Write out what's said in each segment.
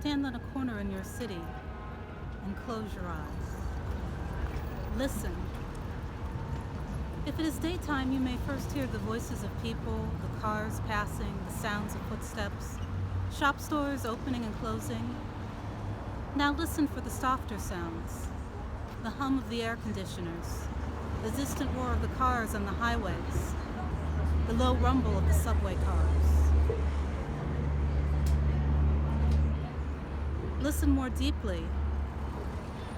stand on a corner in your city and close your eyes. Listen. If it is daytime, you may first hear the voices of people, the cars passing, the sounds of footsteps, shop doors opening and closing. Now listen for the softer sounds, the hum of the air conditioners, the distant roar of the cars on the highways, the low rumble of the subway cars. Listen more deeply,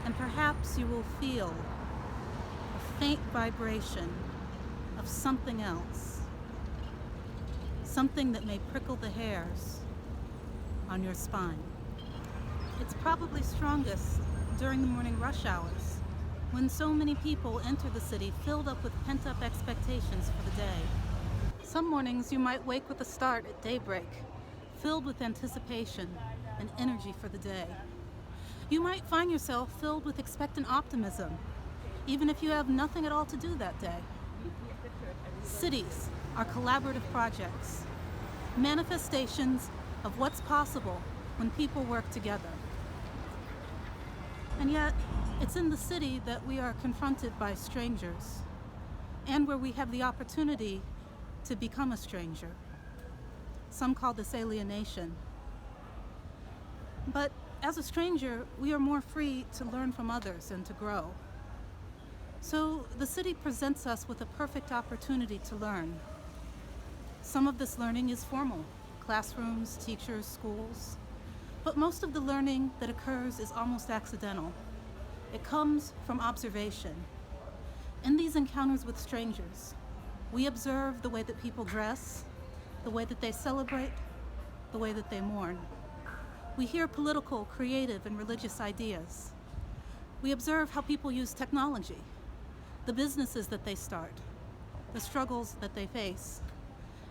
and perhaps you will feel a faint vibration of something else, something that may prickle the hairs on your spine. It's probably strongest during the morning rush hours, when so many people enter the city filled up with pent-up expectations for the day. Some mornings you might wake with a start at daybreak, filled with anticipation and energy for the day. You might find yourself filled with expectant optimism, even if you have nothing at all to do that day. Cities are collaborative projects, manifestations of what's possible when people work together. And yet, it's in the city that we are confronted by strangers, and where we have the opportunity to become a stranger. Some call this alienation. But as a stranger, we are more free to learn from others and to grow. So the city presents us with a perfect opportunity to learn. Some of this learning is formal, classrooms, teachers, schools. But most of the learning that occurs is almost accidental. It comes from observation. In these encounters with strangers, we observe the way that people dress, the way that they celebrate, the way that they mourn. We hear political, creative, and religious ideas. We observe how people use technology, the businesses that they start, the struggles that they face.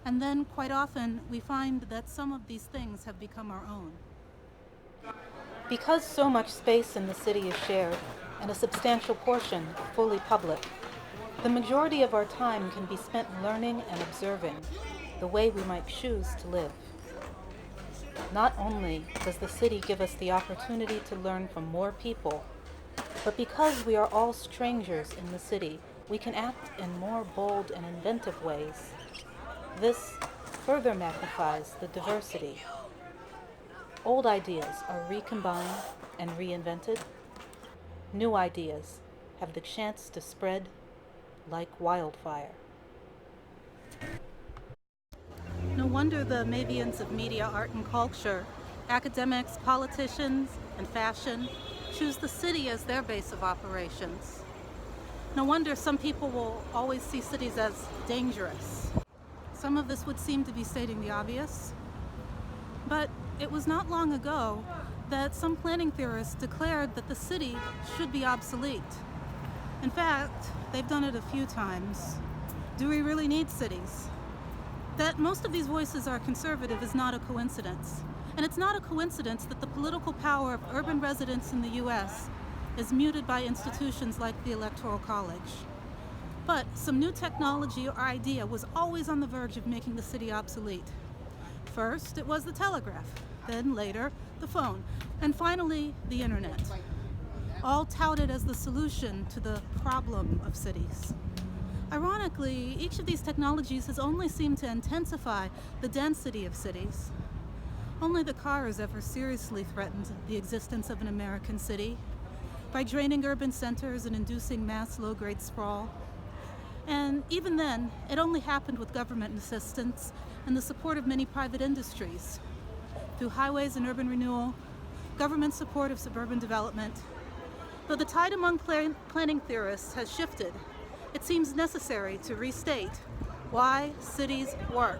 And then, quite often, we find that some of these things have become our own. Because so much space in the city is shared, and a substantial portion fully public, the majority of our time can be spent learning and observing the way we might choose to live. Not only does the city give us the opportunity to learn from more people, but because we are all strangers in the city, we can act in more bold and inventive ways. This further magnifies the diversity. Old ideas are recombined and reinvented. New ideas have the chance to spread like wildfire. No wonder the Mavians of media, art, and culture, academics, politicians, and fashion choose the city as their base of operations. No wonder some people will always see cities as dangerous. Some of this would seem to be stating the obvious, but it was not long ago that some planning theorists declared that the city should be obsolete. In fact, they've done it a few times. Do we really need cities? That most of these voices are conservative is not a coincidence. And it's not a coincidence that the political power of urban residents in the US is muted by institutions like the Electoral College. But some new technology or idea was always on the verge of making the city obsolete. First, it was the telegraph, then later, the phone, and finally, the internet. All touted as the solution to the problem of cities. Ironically, each of these technologies has only seemed to intensify the density of cities. Only the car has ever seriously threatened the existence of an American city by draining urban centers and inducing mass low-grade sprawl. And even then, it only happened with government assistance and the support of many private industries. Through highways and urban renewal, government support of suburban development. Though the tide among planning theorists has shifted, it seems necessary to restate why cities work.